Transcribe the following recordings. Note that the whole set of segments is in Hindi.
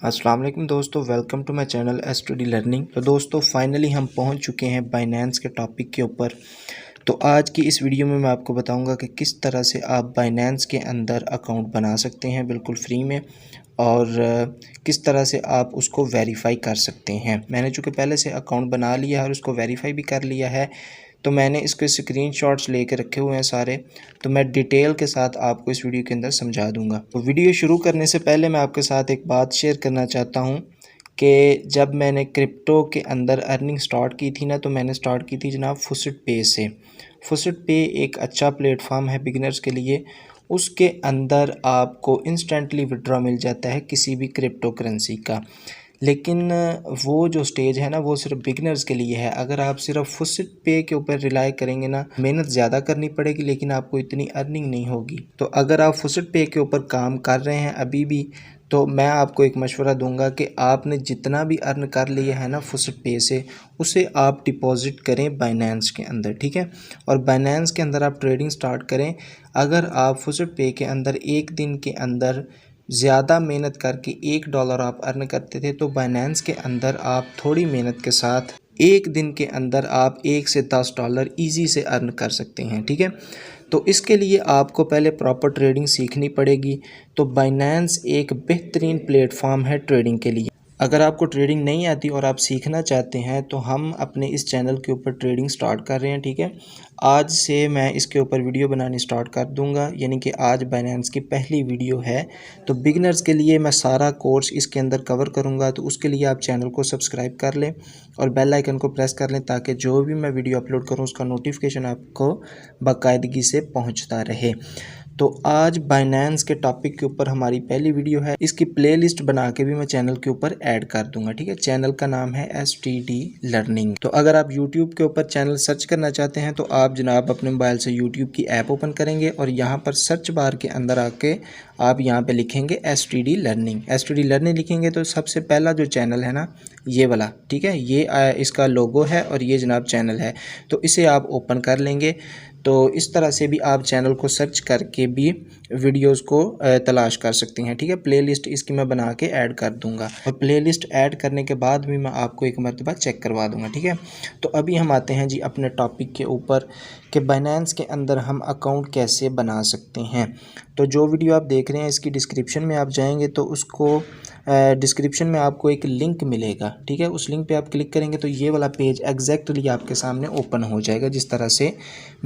अस्सलाम वालेकुम दोस्तों, welcome to my channel S two D learning. तो दोस्तों फाइनली हम पहुंच चुके हैं बाइनेंस के टॉपिक के ऊपर। तो आज की इस वीडियो में मैं आपको बताऊंगा कि किस तरह से आप बाइनेंस के अंदर अकाउंट बना सकते हैं बिल्कुल फ्री में, और किस तरह से आप उसको वेरीफाई कर सकते हैं। मैंने चूँकि पहले से अकाउंट बना लिया है और उसको वेरीफाई भी कर लिया है, तो मैंने इसके स्क्रीनशॉट्स लेके रखे हुए हैं सारे। तो मैं डिटेल के साथ आपको इस वीडियो के अंदर समझा दूंगा। तो वीडियो शुरू करने से पहले मैं आपके साथ एक बात शेयर करना चाहता हूं कि जब मैंने क्रिप्टो के अंदर अर्निंग स्टार्ट की थी ना, तो मैंने स्टार्ट की थी जनाब फुसट पे से। फुसट पे एक अच्छा प्लेटफॉर्म है बिगिनर्स के लिए। उसके अंदर आपको इंस्टेंटली विड्रॉ मिल जाता है किसी भी क्रिप्टो करेंसी का। लेकिन वो जो स्टेज है ना, वो सिर्फ बिगिनर्स के लिए है। अगर आप सिर्फ फुसट पे के ऊपर रिलाई करेंगे ना, मेहनत ज़्यादा करनी पड़ेगी लेकिन आपको इतनी अर्निंग नहीं होगी। तो अगर आप फुसट पे के ऊपर काम कर रहे हैं अभी भी, तो मैं आपको एक मशवरा दूंगा कि आपने जितना भी अर्न कर लिया है ना फुसट पे से, उसे आप डिपॉजिट करें बाइनेंस के अंदर, ठीक है। और बाइनेंस के अंदर आप ट्रेडिंग स्टार्ट करें। अगर आप फुसट पे के अंदर एक दिन के अंदर ज़्यादा मेहनत करके $1 आप अर्न करते थे, तो बाइनेंस के अंदर आप थोड़ी मेहनत के साथ एक दिन के अंदर आप $1 से $10 ईजी से अर्न कर सकते हैं, ठीक है। तो इसके लिए आपको पहले प्रॉपर ट्रेडिंग सीखनी पड़ेगी। तो बाइनेंस एक बेहतरीन प्लेटफॉर्म है ट्रेडिंग के लिए। अगर आपको ट्रेडिंग नहीं आती और आप सीखना चाहते हैं, तो हम अपने इस चैनल के ऊपर ट्रेडिंग स्टार्ट कर रहे हैं, ठीक है। आज से मैं इसके ऊपर वीडियो बनानी स्टार्ट कर दूंगा, यानी कि आज बाइनेंस की पहली वीडियो है। तो बिगिनर्स के लिए मैं सारा कोर्स इसके अंदर कवर करूंगा। तो उसके लिए आप चैनल को सब्सक्राइब कर लें और बेल आइकन को प्रेस कर लें, ताकि जो भी मैं वीडियो अपलोड करूं उसका नोटिफिकेशन आपको बाकायदगी से पहुँचता रहे। तो आज बाइनेंस के टॉपिक के ऊपर हमारी पहली वीडियो है। इसकी प्लेलिस्ट बना के भी मैं चैनल के ऊपर ऐड कर दूंगा, ठीक है। चैनल का नाम है एस2डी लर्निंग। तो अगर आप यूट्यूब के ऊपर चैनल सर्च करना चाहते हैं, तो आप जनाब अपने मोबाइल से यूट्यूब की ऐप ओपन करेंगे और यहाँ पर सर्च बार के अंदर आके आप यहाँ पे लिखेंगे एस2डी लर्निंग। एस2डी लर्निंग लिखेंगे तो सबसे पहला जो चैनल है ना, ये वाला, ठीक है, ये इसका लोगो है और ये जनाब चैनल है। तो इसे आप ओपन कर लेंगे। तो इस तरह से भी आप चैनल को सर्च करके भी वीडियोस को तलाश कर सकते हैं, ठीक है। प्लेलिस्ट इसकी मैं बना के ऐड कर दूंगा और प्लेलिस्ट ऐड करने के बाद भी मैं आपको एक मरतबा चेक करवा दूंगा, ठीक है। तो अभी हम आते हैं जी अपने टॉपिक के ऊपर कि बाइनेंस के अंदर हम अकाउंट कैसे बना सकते हैं। तो जो वीडियो आप देख रहे हैं इसकी डिस्क्रिप्शन में आप जाएंगे तो उसको डिस्क्रिप्शन में आपको एक लिंक मिलेगा, ठीक है। उस लिंक पे आप क्लिक करेंगे तो ये वाला पेज एग्जैक्टली आपके सामने ओपन हो जाएगा, जिस तरह से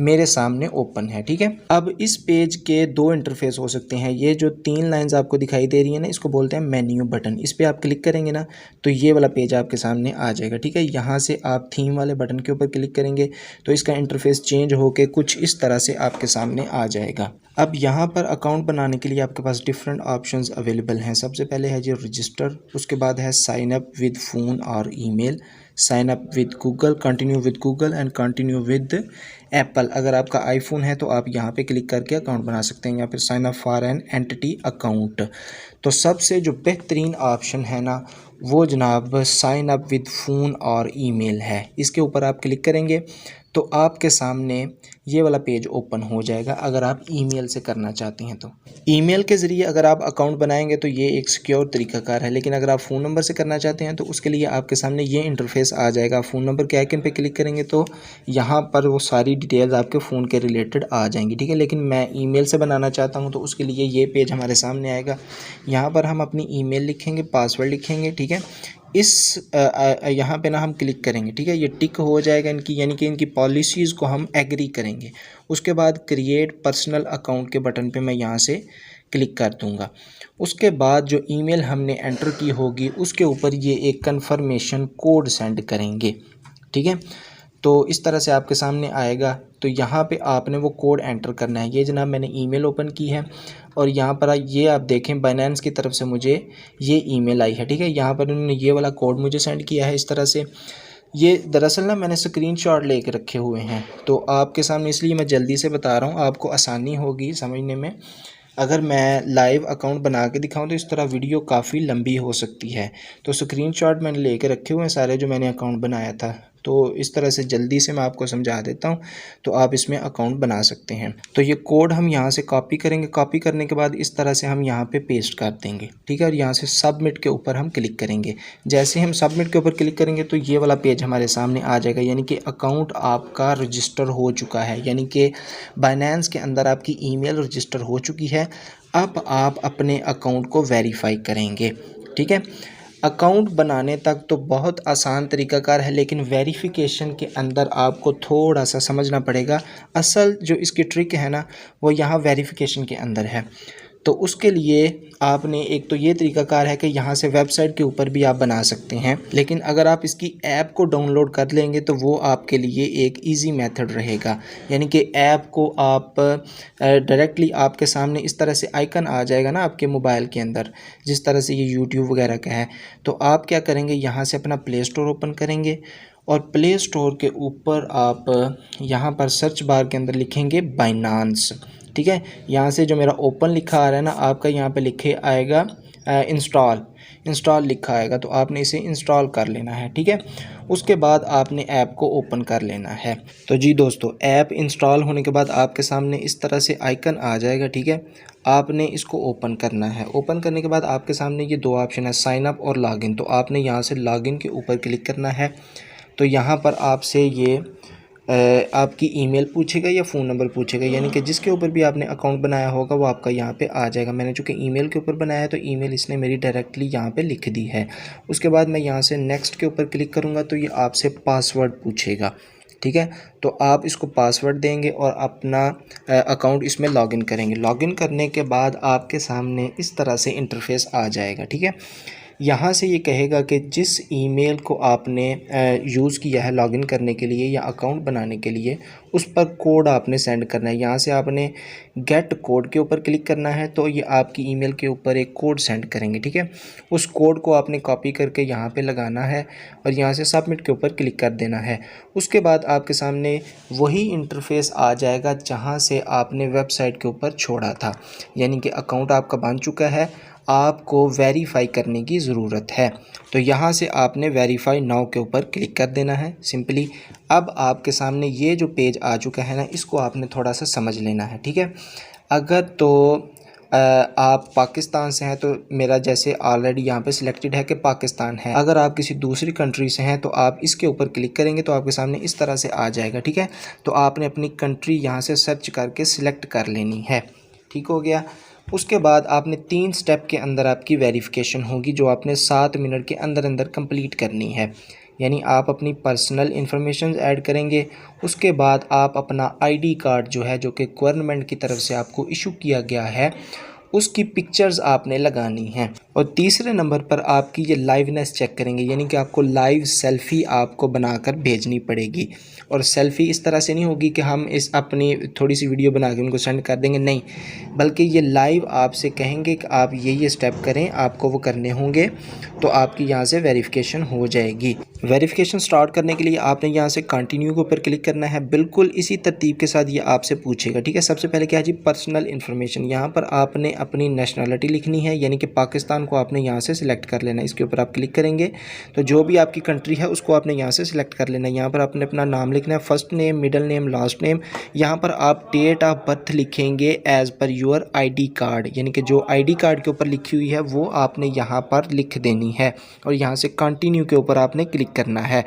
मेरे सामने ओपन है, ठीक है। अब इस पेज के दो इंटरफेस हो सकते हैं। ये जो 3 लाइंस आपको दिखाई दे रही है ना, इसको बोलते हैं मेन्यू बटन। इस पर आप क्लिक करेंगे ना, तो ये वाला पेज आपके सामने आ जाएगा, ठीक है। यहाँ से आप थीम वाले बटन के ऊपर क्लिक करेंगे तो इसका इंटरफेस चेंज होकर कुछ इस तरह से आपके सामने आ जाएगा। अब यहाँ पर अकाउंट बनाने के लिए आपके पास डिफरेंट ऑप्शंस अवेलेबल हैं। सबसे पहले है जो रजिस्टर, उसके बाद है साइन अप विद फ़ोन और email, sign up with Google, continue with Google and continue with Apple. अगर आपका आईफोन है तो आप यहाँ पे क्लिक करके अकाउंट बना सकते हैं, या फिर sign up for an entity account. तो सबसे जो बेहतरीन ऑप्शन है ना, वो जनाब साइन अप विद फ़ोन और ईमेल है। इसके ऊपर आप क्लिक करेंगे तो आपके सामने ये वाला पेज ओपन हो जाएगा। अगर आप ईमेल से करना चाहते हैं तो ईमेल के ज़रिए अगर आप अकाउंट बनाएंगे तो ये एक सिक्योर तरीकाकार है। लेकिन अगर आप फ़ोन नंबर से करना चाहते हैं तो उसके लिए आपके सामने ये इंटरफेस आ जाएगा। फ़ोन नंबर के आइकन पे क्लिक करेंगे तो यहाँ पर वो सारी डिटेल्स आपके फ़ोन के रिलेटेड आ जाएंगी, ठीक है। लेकिन मैं ईमेल से बनाना चाहता हूँ तो उसके लिए ये पेज हमारे सामने आएगा। यहाँ पर हम अपनी ईमेल लिखेंगे, पासवर्ड लिखेंगे, ठीक है। इस यहाँ पे ना हम क्लिक करेंगे, ठीक है। ये टिक हो जाएगा इनकी, यानी कि इनकी पॉलिसीज़ को हम एग्री करेंगे। उसके बाद क्रिएट पर्सनल अकाउंट के बटन पे मैं यहाँ से क्लिक कर दूँगा। उसके बाद जो ईमेल हमने एंटर की होगी उसके ऊपर ये एक कंफर्मेशन कोड सेंड करेंगे, ठीक है। तो इस तरह से आपके सामने आएगा। तो यहाँ पे आपने वो कोड एंटर करना है। ये जनाब मैंने ईमेल ओपन की है और यहाँ पर ये आप देखें बाइनेंस की तरफ से मुझे ये ईमेल आई है, ठीक है। यहाँ पर उन्होंने ये वाला कोड मुझे सेंड किया है इस तरह से। ये दरअसल ना मैंने स्क्रीनशॉट लेके रखे हुए हैं, तो आपके सामने इसलिए मैं जल्दी से बता रहा हूँ, आपको आसानी होगी समझने में। अगर मैं लाइव अकाउंट बना के दिखाऊं तो इस तरह वीडियो काफ़ी लंबी हो सकती है। तो स्क्रीनशॉट मैंने लेके रखे हुए हैं सारे जो मैंने अकाउंट बनाया था। तो इस तरह से जल्दी से मैं आपको समझा देता हूँ, तो आप इसमें अकाउंट बना सकते हैं। तो ये कोड हम यहाँ से कॉपी करेंगे, कॉपी करने के बाद इस तरह से हम यहाँ पे पेस्ट कर देंगे, ठीक है। और यहाँ से सबमिट के ऊपर हम क्लिक करेंगे। जैसे हम सबमिट के ऊपर क्लिक करेंगे तो ये वाला पेज हमारे सामने आ जाएगा, यानी कि अकाउंट आपका रजिस्टर हो चुका है, यानी कि बाइनेंस के अंदर आपकी ईमेल रजिस्टर हो चुकी है। अब आप अपने अकाउंट को वेरीफाई करेंगे, ठीक है। अकाउंट बनाने तक तो बहुत आसान तरीक़ाकार है, लेकिन वेरिफिकेशन के अंदर आपको थोड़ा सा समझना पड़ेगा। असल जो इसकी ट्रिक है ना, वो यहाँ वेरिफिकेशन के अंदर है। तो उसके लिए आपने एक तो ये तरीक़ाकार है कि यहाँ से वेबसाइट के ऊपर भी आप बना सकते हैं, लेकिन अगर आप इसकी ऐप को डाउनलोड कर लेंगे तो वो आपके लिए एक इजी मेथड रहेगा। यानी कि ऐप को आप डायरेक्टली आपके सामने इस तरह से आइकन आ जाएगा ना आपके मोबाइल के अंदर, जिस तरह से ये यूट्यूब वगैरह का है। तो आप क्या करेंगे, यहाँ से अपना प्ले स्टोर ओपन करेंगे और प्ले स्टोर के ऊपर आप यहाँ पर सर्च बार के अंदर लिखेंगे बाइनांस, ठीक है। यहाँ से जो मेरा ओपन लिखा आ रहा है ना, आपका यहाँ पे लिखे आएगा इंस्टॉल लिखा आएगा, तो आपने इसे इंस्टॉल कर लेना है, ठीक है। उसके बाद आपने ऐप को ओपन कर लेना है। तो जी दोस्तों, ऐप इंस्टॉल होने के बाद आपके सामने इस तरह से आइकन आ जाएगा, ठीक है। आपने इसको ओपन करना है। ओपन करने के बाद आपके सामने ये दो ऑप्शन है, साइन अप और लॉगिन। तो आपने यहाँ से लॉगिन के ऊपर क्लिक करना है। तो यहाँ पर आपसे ये आपकी ईमेल पूछेगा या फ़ोन नंबर पूछेगा, यानी कि जिसके ऊपर भी आपने अकाउंट बनाया होगा वो आपका यहाँ पे आ जाएगा। मैंने चूँकि ईमेल के ऊपर बनाया है तो ईमेल इसने मेरी डायरेक्टली यहाँ पे लिख दी है। उसके बाद मैं यहाँ से नेक्स्ट के ऊपर क्लिक करूँगा तो ये आपसे पासवर्ड पूछेगा, ठीक है। तो आप इसको पासवर्ड देंगे और अपना अकाउंट इसमें लॉगिन करेंगे। लॉगिन करने के बाद आपके सामने इस तरह से इंटरफेस आ जाएगा, ठीक है। यहाँ से ये कहेगा कि जिस ईमेल को आपने यूज़ किया है लॉगिन करने के लिए या अकाउंट बनाने के लिए, उस पर कोड आपने सेंड करना है। यहाँ से आपने गेट कोड के ऊपर क्लिक करना है, तो ये आपकी ईमेल के ऊपर एक कोड सेंड करेंगे, ठीक है। उस कोड को आपने कॉपी करके यहाँ पे लगाना है और यहाँ से सबमिट के ऊपर क्लिक कर देना है। उसके बाद आपके सामने वही इंटरफेस आ जाएगा जहाँ से आपने वेबसाइट के ऊपर छोड़ा था, यानी कि अकाउंट आपका बन चुका है, आपको वेरीफाई करने की ज़रूरत है। तो यहाँ से आपने वेरीफाई नाउ के ऊपर क्लिक कर देना है सिंपली। अब आपके सामने ये जो पेज आ चुका है ना, इसको आपने थोड़ा सा समझ लेना है, ठीक है। अगर तो आप पाकिस्तान से हैं तो मेरा जैसे ऑलरेडी यहाँ पे सिलेक्टेड है कि पाकिस्तान है। अगर आप किसी दूसरी कंट्री से हैं तो आप इसके ऊपर क्लिक करेंगे तो आपके सामने इस तरह से आ जाएगा, ठीक है। तो आपने अपनी कंट्री यहाँ से सर्च करके सिलेक्ट कर लेनी है, ठीक हो गया। उसके बाद आपने 3 स्टेप के अंदर आपकी वेरिफिकेशन होगी, जो आपने 7 मिनट के अंदर अंदर कंप्लीट करनी है। यानी आप अपनी पर्सनल इन्फॉर्मेशन ऐड करेंगे। उसके बाद आप अपना आईडी कार्ड जो है, जो कि गवर्नमेंट की तरफ से आपको इशू किया गया है, उसकी पिक्चर्स आपने लगानी हैं। और तीसरे नंबर पर आपकी ये लाइवनेस चेक करेंगे, यानी कि आपको लाइव सेल्फ़ी आपको बनाकर भेजनी पड़ेगी। और सेल्फ़ी इस तरह से नहीं होगी कि हम इस अपनी थोड़ी सी वीडियो बना के उनको सेंड कर देंगे, नहीं, बल्कि ये लाइव आपसे कहेंगे कि आप ये स्टेप करें, आपको वो करने होंगे, तो आपकी यहाँ से वेरिफिकेशन हो जाएगी। वेरिफिकेशन स्टार्ट करने के लिए आपने यहाँ से कंटिन्यू के ऊपर क्लिक करना है। बिल्कुल इसी तरतीब के साथ ये आपसे पूछेगा, ठीक है। सबसे पहले क्या है जी, पर्सनल इन्फॉर्मेशन। यहाँ पर आपने अपनी नेशनलिटी लिखनी है, यानी कि पाकिस्तान को आपने यहाँ से सिलेक्ट कर लेना है। इसके ऊपर आप क्लिक करेंगे तो जो भी आपकी कंट्री है उसको आपने यहाँ से सिलेक्ट कर लेना है। यहाँ पर आपने अपना नाम लिखना है, first name, middle name, last name. यहाँ पर आप डेट ऑफ बर्थ लिखेंगे as per your ID card, यानी कि जो ID कार्ड के ऊपर लिखी हुई है वो आपने यहाँ पर लिख देनी है और यहाँ से कंटिन्यू के ऊपर आपने क्लिक करना है।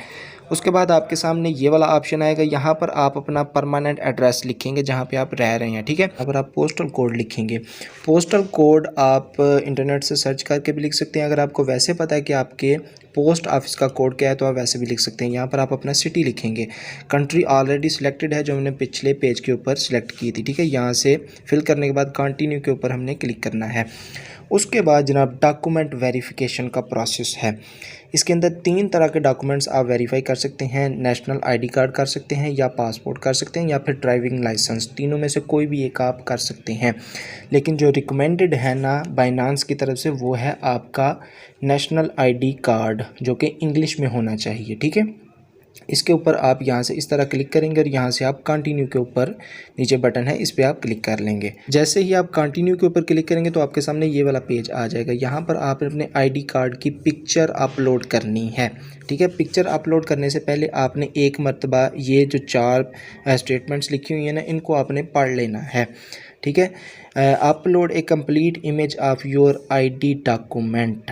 उसके बाद आपके सामने ये वाला ऑप्शन आएगा, यहाँ पर आप अपना परमानेंट एड्रेस लिखेंगे जहाँ पे आप रह रहे हैं, ठीक है। अगर आप पोस्टल कोड लिखेंगे, पोस्टल कोड आप इंटरनेट से सर्च करके भी लिख सकते हैं। अगर आपको वैसे पता है कि आपके पोस्ट ऑफिस का कोड क्या है तो आप वैसे भी लिख सकते हैं। यहाँ पर आप अपना सिटी लिखेंगे। कंट्री ऑलरेडी सिलेक्टेड है जो हमने पिछले पेज के ऊपर सिलेक्ट की थी, ठीक है। यहाँ से फिल करने के बाद कंटिन्यू के ऊपर हमने क्लिक करना है। उसके बाद जनाब डॉक्यूमेंट वेरिफिकेशन का प्रोसेस है। इसके अंदर 3 तरह के डॉक्यूमेंट्स आप वेरीफाई कर सकते हैं। नेशनल ID कार्ड कर सकते हैं, या पासपोर्ट कर सकते हैं, या फिर ड्राइविंग लाइसेंस। तीनों में से कोई भी एक आप कर सकते हैं, लेकिन जो रिकमेंडेड है ना बाइनांस की तरफ से वो है आपका नेशनल ID कार्ड, जो कि इंग्लिश में होना चाहिए, ठीक है। इसके ऊपर आप यहाँ से इस तरह क्लिक करेंगे और यहाँ से आप कंटिन्यू के ऊपर नीचे बटन है इस पर आप क्लिक कर लेंगे। जैसे ही आप कंटिन्यू के ऊपर क्लिक करेंगे तो आपके सामने ये वाला पेज आ जाएगा। यहाँ पर आप अपने आईडी कार्ड की पिक्चर अपलोड करनी है, ठीक है। पिक्चर अपलोड करने से पहले आपने एक मरतबा ये जो 4 स्टेटमेंट्स लिखी हुई है ना, इनको आपने पढ़ लेना है, ठीक है। Upload a complete image of your ID document,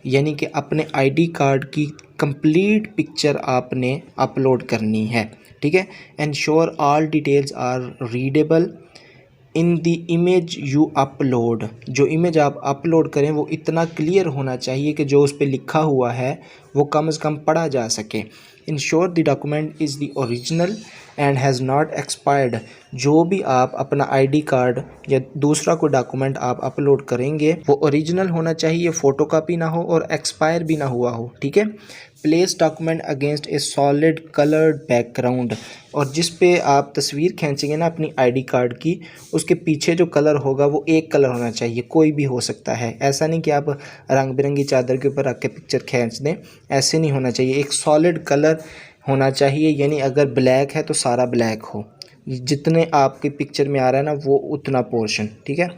यानी कि अपने आईडी कार्ड की कंप्लीट पिक्चर आपने अपलोड करनी है, ठीक है। Ensure all details are readable in the image you upload, जो इमेज आप अपलोड करें वो इतना क्लियर होना चाहिए कि जो उस पर लिखा हुआ है वो कम से कम पढ़ा जा सके। Ensure the document is the original and has not expired, जो भी आप अपना आईडी कार्ड या दूसरा कोई डॉक्यूमेंट आप अपलोड करेंगे वो ओरिजिनल होना चाहिए, फ़ोटोकॉपी ना हो और एक्सपायर भी ना हुआ हो, ठीक है। प्लेस डॉक्यूमेंट अगेंस्ट ए सॉलिड कलर्ड बैकग्राउंड, और जिस पे आप तस्वीर खींचेंगे ना अपनी आईडी कार्ड की, उसके पीछे जो कलर होगा वो एक कलर होना चाहिए, कोई भी हो सकता है। ऐसा नहीं कि आप रंग बिरंगी चादर के ऊपर रख के पिक्चर खींच दें, ऐसे नहीं होना चाहिए। एक सॉलिड कलर होना चाहिए, यानी अगर ब्लैक है तो सारा ब्लैक हो, जितने आपकी पिक्चर में आ रहा है ना वो उतना पोर्शन, ठीक है।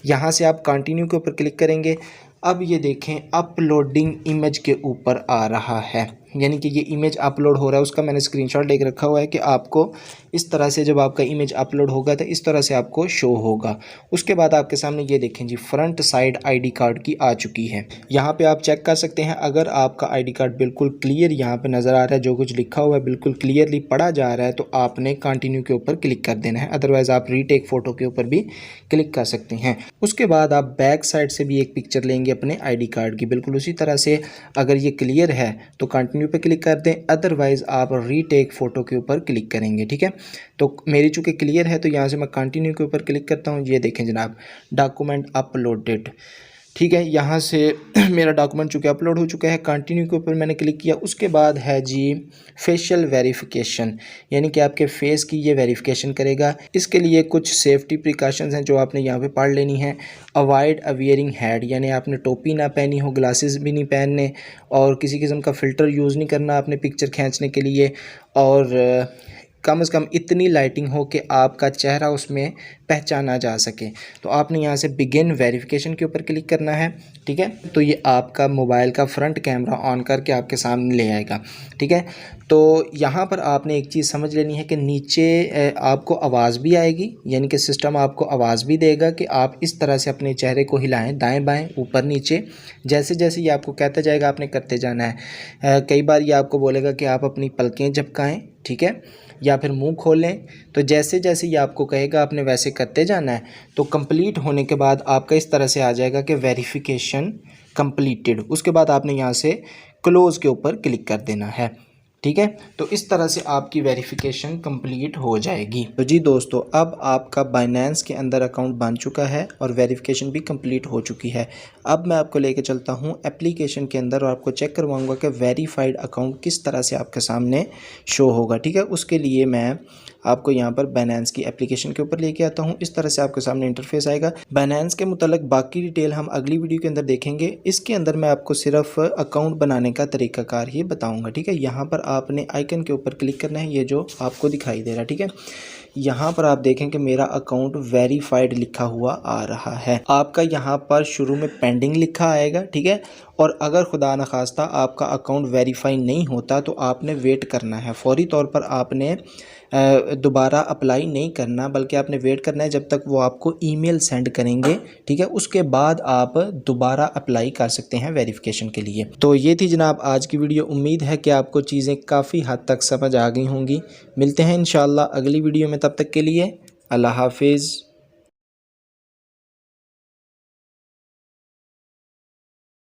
यहाँ से आप कंटिन्यू के ऊपर क्लिक करेंगे। अब ये देखें अपलोडिंग इमेज के ऊपर आ रहा है, यानी कि ये इमेज अपलोड हो रहा है। उसका मैंने स्क्रीनशॉट लेकर रखा हुआ है कि आपको इस तरह से जब आपका इमेज अपलोड होगा तो इस तरह से आपको शो होगा। उसके बाद आपके सामने ये देखें जी, फ्रंट साइड आईडी कार्ड की आ चुकी है। यहाँ पे आप चेक कर सकते हैं, अगर आपका आईडी कार्ड बिल्कुल क्लियर यहाँ पे नज़र आ रहा है, जो कुछ लिखा हुआ है बिल्कुल क्लियरली पढ़ा जा रहा है, तो आपने कंटिन्यू के ऊपर क्लिक कर देना है। अदरवाइज़ आप रीटेक फ़ोटो के ऊपर भी क्लिक कर सकते हैं। उसके बाद आप बैक साइड से भी एक पिक्चर लेंगे अपने आईडी कार्ड की, बिल्कुल उसी तरह से। अगर ये क्लियर है तो कंटिन्यू पे क्लिक कर दें, अदरवाइज़ आप रीटेक फ़ोटो के ऊपर क्लिक करेंगे, ठीक है। तो मेरी चूँकि क्लियर है तो यहाँ से मैं कंटिन्यू के ऊपर क्लिक करता हूँ। ये देखें जनाब, डॉक्यूमेंट अपलोडेड, ठीक है। यहाँ से मेरा डॉक्यूमेंट चूँकि अपलोड हो चुका है, कंटिन्यू के ऊपर मैंने क्लिक किया। उसके बाद है जी फेशियल वेरिफिकेशन, यानी कि आपके फेस की ये वेरिफिकेशन करेगा। इसके लिए कुछ सेफ्टी प्रिकॉशंस हैं जो आपने यहाँ पे पढ़ लेनी है। अवॉइड अवियरिंग हैड, यानी आपने टोपी ना पहनी हो, ग्लासेस भी नहीं पहनने, और किसी किस्म का फ़िल्टर यूज़ नहीं करना आपने पिक्चर खींचने के लिए, और कम से कम इतनी लाइटिंग हो कि आपका चेहरा उसमें पहचाना जा सके। तो आपने यहाँ से बिगिन वेरिफिकेशन के ऊपर क्लिक करना है, ठीक है। तो ये आपका मोबाइल का फ्रंट कैमरा ऑन करके आपके सामने ले आएगा, ठीक है। तो यहाँ पर आपने एक चीज़ समझ लेनी है कि नीचे आपको आवाज़ भी आएगी, यानी कि सिस्टम आपको आवाज़ भी देगा कि आप इस तरह से अपने चेहरे को हिलाएं, दाएं बाएं ऊपर नीचे। जैसे जैसे ये आपको कहता जाएगा आपने करते जाना है। कई बार ये आपको बोलेगा कि आप अपनी पलकें झपकाएं, ठीक है, या फिर मुंह खोलें। तो जैसे जैसे ये आपको कहेगा आपने वैसे करते जाना है। तो कंप्लीट होने के बाद आपका इस तरह से आ जाएगा कि वेरिफिकेशन कंप्लीटेड। उसके बाद आपने यहाँ से क्लोज़ के ऊपर क्लिक कर देना है, ठीक है। तो इस तरह से आपकी वेरिफिकेशन कंप्लीट हो जाएगी। तो जी दोस्तों, अब आपका बाइनेंस के अंदर अकाउंट बन चुका है और वेरिफिकेशन भी कंप्लीट हो चुकी है। अब मैं आपको लेके चलता हूँ एप्लीकेशन के अंदर और आपको चेक करवाऊँगा कि वेरीफाइड अकाउंट किस तरह से आपके सामने शो होगा, ठीक है। उसके लिए मैं आपको यहाँ पर बाइनेंस की एप्लीकेशन के ऊपर लेके आता हूँ। इस तरह से आपके सामने इंटरफेस आएगा। बाइनेंस के मुतालिक बाकी डिटेल हम अगली वीडियो के अंदर देखेंगे। इसके अंदर मैं आपको सिर्फ अकाउंट बनाने का तरीकाकार ही बताऊँगा, ठीक है। यहाँ पर आपने आइकन के ऊपर क्लिक करना है, ये जो आपको दिखाई दे रहा है, ठीक है। यहाँ पर आप देखें कि मेरा अकाउंट वेरीफाइड लिखा हुआ आ रहा है। आपका यहाँ पर शुरू में पेंडिंग लिखा आएगा, ठीक है। और अगर खुदा न खास्ता आपका अकाउंट वेरीफाई नहीं होता तो आपने वेट करना है। फौरी तौर पर आपने दोबारा अप्लाई नहीं करना, बल्कि आपने वेट करना है जब तक वो आपको ईमेल सेंड करेंगे, ठीक है। उसके बाद आप दोबारा अप्लाई कर सकते हैं वेरिफिकेशन के लिए। तो ये थी जनाब आज की वीडियो। उम्मीद है कि आपको चीज़ें काफ़ी हद तक समझ आ गई होंगी। मिलते हैं इंशाल्लाह अगली वीडियो में, तब तक के लिए अल्लाह हाफिज़।